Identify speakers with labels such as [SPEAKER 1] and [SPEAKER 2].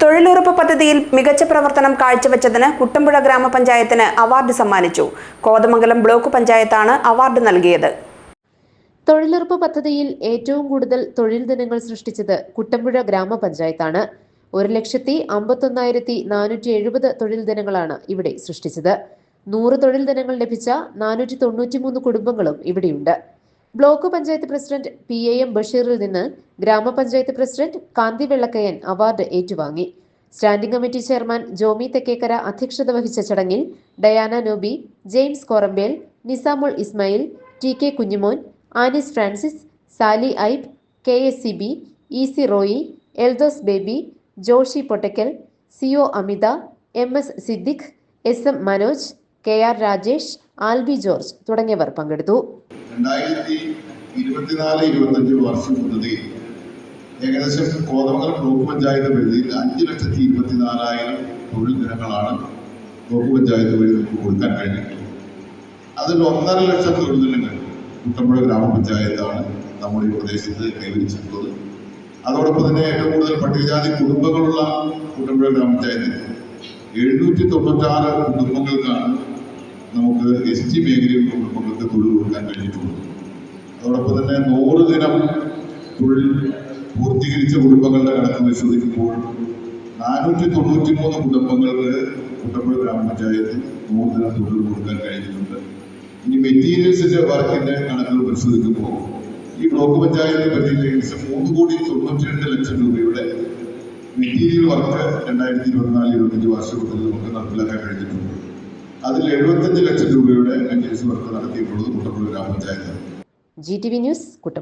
[SPEAKER 1] തൊഴിലുറപ്പ് പദ്ധതിയിൽ മികച്ച പ്രവർത്തനം കാഴ്ചവെച്ചതിന് കുട്ടമ്പുഴ ഗ്രാമപഞ്ചായത്തിന് അവാർഡ് സമ്മാനിച്ചു. കോതമംഗലം ബ്ലോക്ക് പഞ്ചായത്താണ് അവാർഡ് നൽകിയത്.
[SPEAKER 2] തൊഴിലുറപ്പ് പദ്ധതിയിൽ ഏറ്റവും കൂടുതൽ തൊഴിൽ ദിനങ്ങൾ സൃഷ്ടിച്ചത് കുട്ടമ്പുഴ ഗ്രാമപഞ്ചായത്താണ്. 1,51,470 തൊഴിൽ ദിനങ്ങളാണ് ഇവിടെ സൃഷ്ടിച്ചത്. 100 തൊഴിൽ ദിനങ്ങൾ ലഭിച്ച 493 കുടുംബങ്ങളും ഇവിടെയുണ്ട്. ബ്ലോക്ക് പഞ്ചായത്ത് പ്രസിഡന്റ് PAM ബഷീറിൽ നിന്ന് ഗ്രാമപഞ്ചായത്ത് പ്രസിഡന്റ് കാന്തി വെള്ളക്കയൻ അവാർഡ് ഏറ്റുവാങ്ങി. Standing committee chairman Jomi Thekkekkara അധ്യക്ഷത വഹിച്ച ചടങ്ങിൽ Diana Noby, James Korambel, Nizamul Ismail, TK Kunjumon, Anis Francis, Sally ഐബ്, KSCB, EC Roy, Eldhose Baby, Joshi Pottakkal, CO Amitha, MS Siddique, SM Manoj, KR Rajesh, Alby George തുടങ്ങിയവർ പങ്കെടുത്തു.
[SPEAKER 3] 2024-25 വർഷം പദ്ധതിയിൽ ഏകദേശം കോതമംഗലം ബ്ലോക്ക് പഞ്ചായത്ത് പരിധിയിൽ 5,24,000 തൊഴിൽ ദിനങ്ങളാണ് ബ്ലോക്ക് പഞ്ചായത്ത് വഴി നമുക്ക് കൊടുക്കാൻ കഴിഞ്ഞിട്ടുള്ളത്. അതിൽ 1.5 ലക്ഷം തൊഴിൽ ദിനങ്ങൾ കുട്ടമ്പുഴ ഗ്രാമപഞ്ചായത്താണ് നമ്മുടെ ഈ പ്രദേശത്ത് കൈവരിച്ചിട്ടുള്ളത്. അതോടൊപ്പം തന്നെ ഏറ്റവും കൂടുതൽ പട്ടികജാതി കുടുംബങ്ങളുള്ള കുട്ടമ്പുഴ ഗ്രാമപഞ്ചായത്തിൽ 796 കുടുംബങ്ങൾക്കാണ് നമുക്ക് ST മേഖലയിലുള്ള കുടുംബങ്ങൾക്ക് തൊഴിൽ കൊടുക്കാൻ കഴിഞ്ഞിട്ടുള്ളത്. അതോടൊപ്പം തന്നെ 100 ദിനം തൊഴിൽ പൂർത്തീകരിച്ച കുടുംബങ്ങളുടെ കണക്ക് പരിശോധിക്കുമ്പോൾ 493 കുടുംബങ്ങൾക്ക് കുട്ടമ്പുഴ ഗ്രാമപഞ്ചായത്തിൽ 100 ദിനം തൊഴിൽ കൊടുക്കാൻ കഴിഞ്ഞിട്ടുണ്ട്. ഇനി മെറ്റീരിയൽസിന്റെ വർക്കിന്റെ കണക്കുകൾ പരിശോധിക്കുമ്പോൾ ഈ ബ്ലോക്ക് പഞ്ചായത്ത് പരിധിയിൽ ഏകദേശം 3,92,00,000 രൂപയുടെ മെറ്റീരിയൽ വർക്ക് 2024-25 വർഷത്തിൽ നമുക്ക് നടപ്പിലാക്കാൻ കഴിഞ്ഞിട്ടുണ്ട്. അതിൽ 75 ലക്ഷം രൂപയുടെ മെറ്റീരിയൽസ് വർക്ക് നടത്തിയിട്ടുള്ളത് കുട്ടമ്പുഴ ഗ്രാമപഞ്ചായത്താണ്.
[SPEAKER 2] GTV news Kuttampuzha.